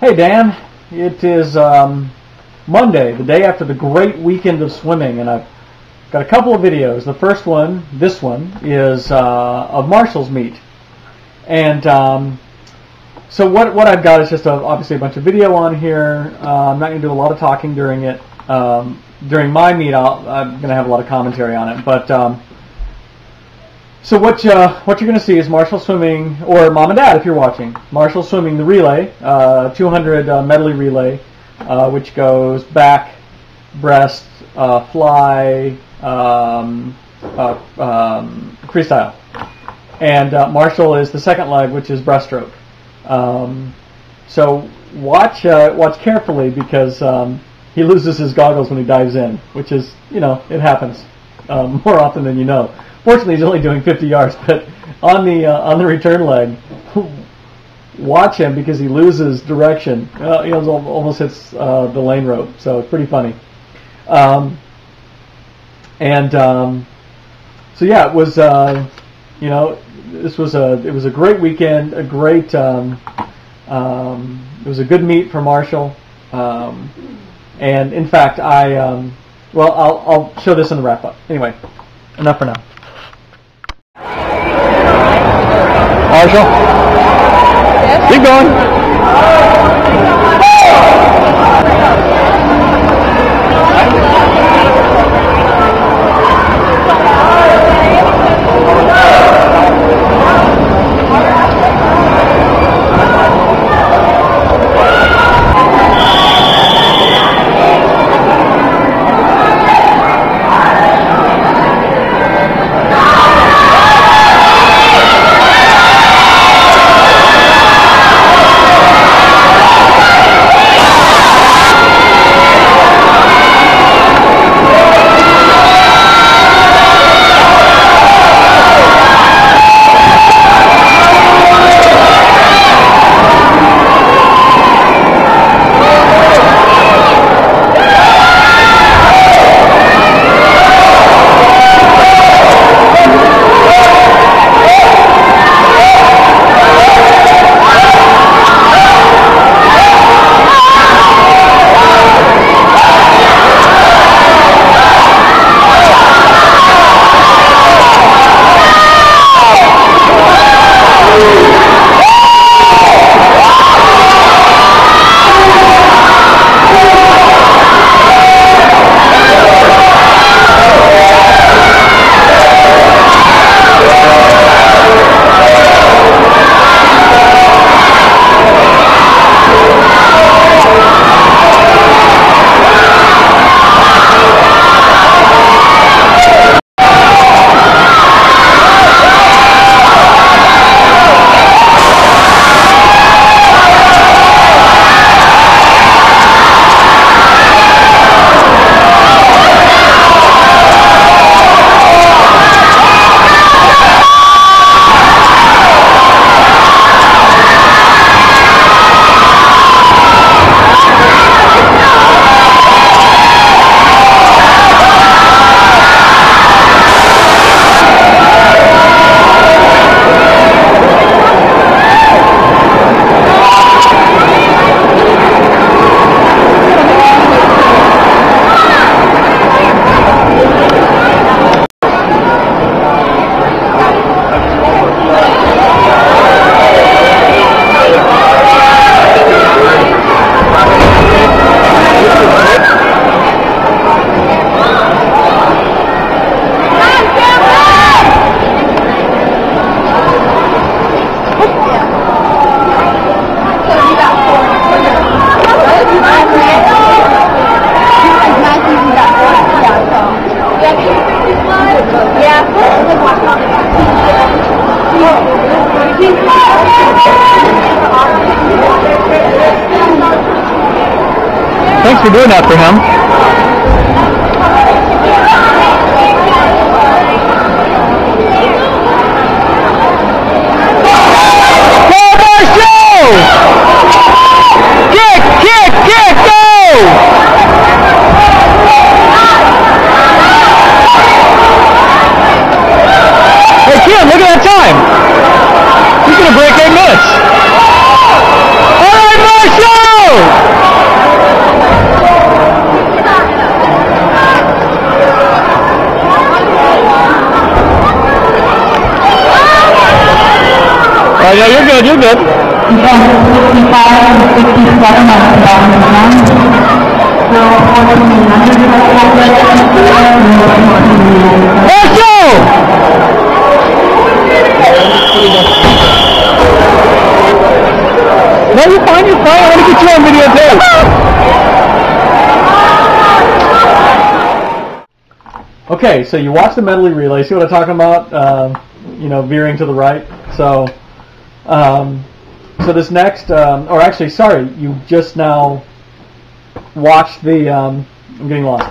Hey Dan, it is Monday, the day after the great weekend of swimming, and I've got a couple of videos. The first one, this one, is of Marshall's meet. And so what I've got is just obviously a bunch of video on here. I'm not going to do a lot of talking during it. During my meet, I'm going to have a lot of commentary on it. But so what you're going to see is Marshall swimming, or Mom and Dad if you're watching, Marshall swimming the relay, 200 medley relay, which goes back, breast, fly, freestyle. And Marshall is the second leg, which is breaststroke. So watch carefully, because he loses his goggles when he dives in, which is, it happens more often than you know. Fortunately, he's only doing 50 yards, but on the return leg, watch him, because he loses direction. He almost hits the lane rope, so it's pretty funny. So yeah, it was it was a great weekend, it was a good meet for Marshall, and in fact, I'll show this in the wrap up. Anyway, enough for now. Marshall, keep going. Thanks for doing that for him. Go, Marshall! Kick, kick, kick, go! Hey, Kim, look at that time. He's going to break 8 minutes. All right, Marshall! Let's go! No, you're fine, you're fine. I want to get you on video too. Okay, so you watch the medley relay. See what I'm talking about? You know, veering to the right. So, so this next, or actually, sorry, you just now watched the. I'm getting lost.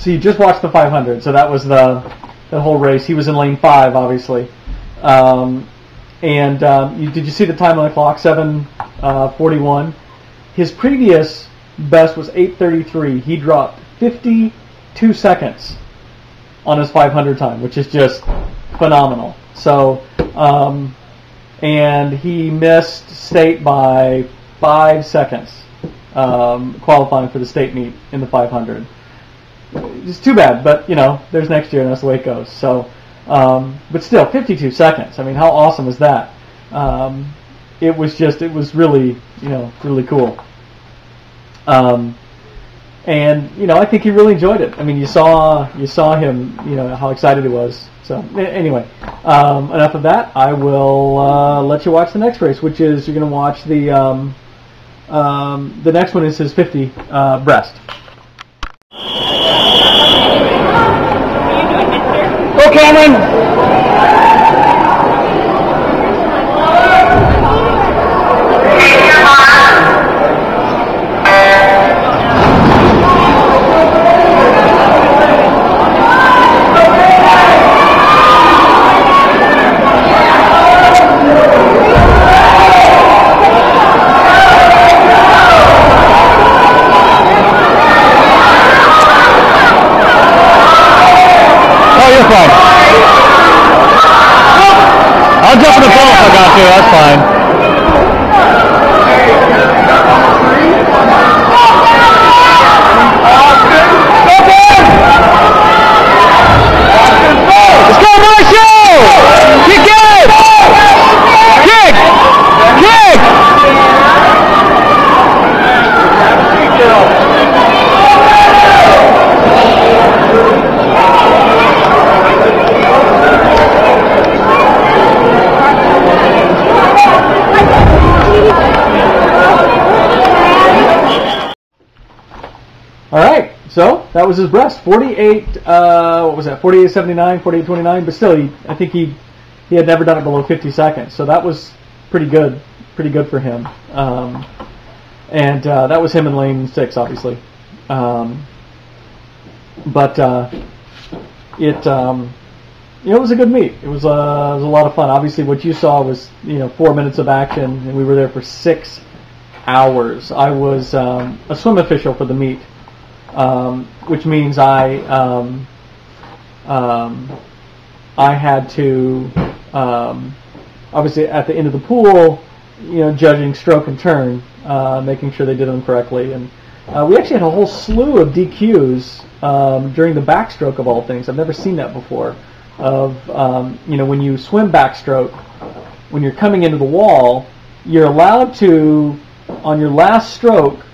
So you just watched the 500. So that was that whole race. He was in lane 5, obviously. Did you see the time on the clock? 7:41. His previous best was 8:33. He dropped 52 seconds on his 500 time, which is just phenomenal. So, and he missed state by 5 seconds, qualifying for the state meet in the 500. It's too bad, but you know, there's next year, and that's the way it goes. So, but still, 52 seconds. I mean, how awesome is that? It was really, you know, really cool. And you know, I think he really enjoyed it. I mean, you saw him, you know, how excited he was. So anyway, enough of that. I will let you watch the next race, which is you're going to watch the next one is his 50 breast. Go, Cameron! I'll jump in the pool if I got to, that's fine. Let's go, Marshall! Kick it! Kick! Kick! All right, so that was his breast. 48. What was that? 48.79, 48.29. But still, I think he had never done it below 50 seconds. So that was pretty good for him. That was him in lane 6, obviously. It was a good meet. It was a lot of fun. Obviously, what you saw was 4 minutes of action, and we were there for 6 hours. I was a swim official for the meet. Which means I had to obviously at the end of the pool, judging stroke and turn, making sure they did them correctly, and we actually had a whole slew of DQs during the backstroke of all things. I've never seen that before. Of when you swim backstroke, when you're coming into the wall, you're allowed to, on your last stroke,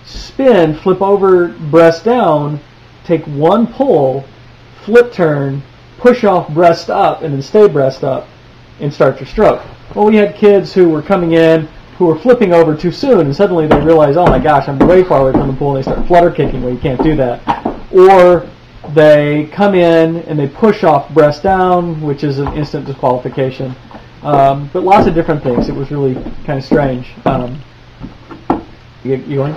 spin, flip over, breast down, take one pull, flip turn, push off breast up, and then stay breast up and start your stroke. Well, we had kids who were coming in who were flipping over too soon, and suddenly they realize, oh my gosh, I'm way far away from the pool, and they start flutter kicking. Well, you can't do that. Or they come in and they push off breast down, which is an instant disqualification. But lots of different things. It was really kind of strange. You going?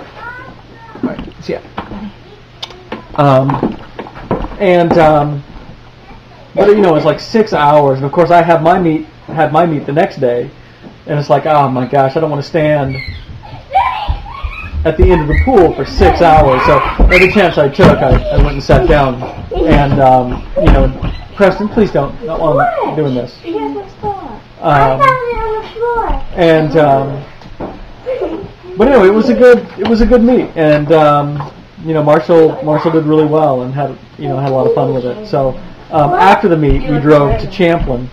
All right, so yeah. But it's like 6 hours, and of course I had my meet the next day, and it's like, oh my gosh, I don't want to stand at the end of the pool for 6 hours. So every chance I took, I went and sat down, and Preston, please don't while I'm doing this. But anyway, it was a good meet, and Marshall did really well and had a lot of fun with it. So after the meet, we drove to Champlin,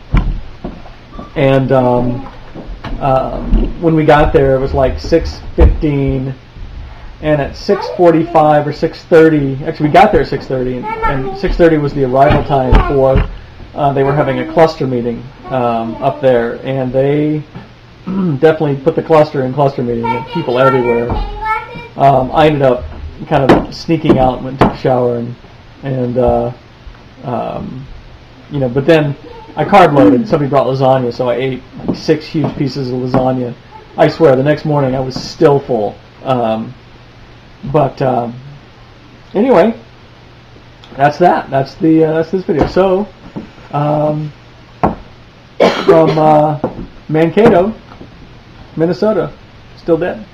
and when we got there, it was like 6:15, and at 6:45 or 6:30, actually we got there at 6:30, and 6:30 was the arrival time for. They were having a cluster meeting up there, and they definitely put the cluster in cluster meeting, and people everywhere. I ended up kind of sneaking out and went and took a shower, and but then I carb loaded. Somebody brought lasagna, so I ate like 6 huge pieces of lasagna. I swear, the next morning I was still full. Anyway, that's that. That's this video. So, from Mankato, Minnesota, still dead.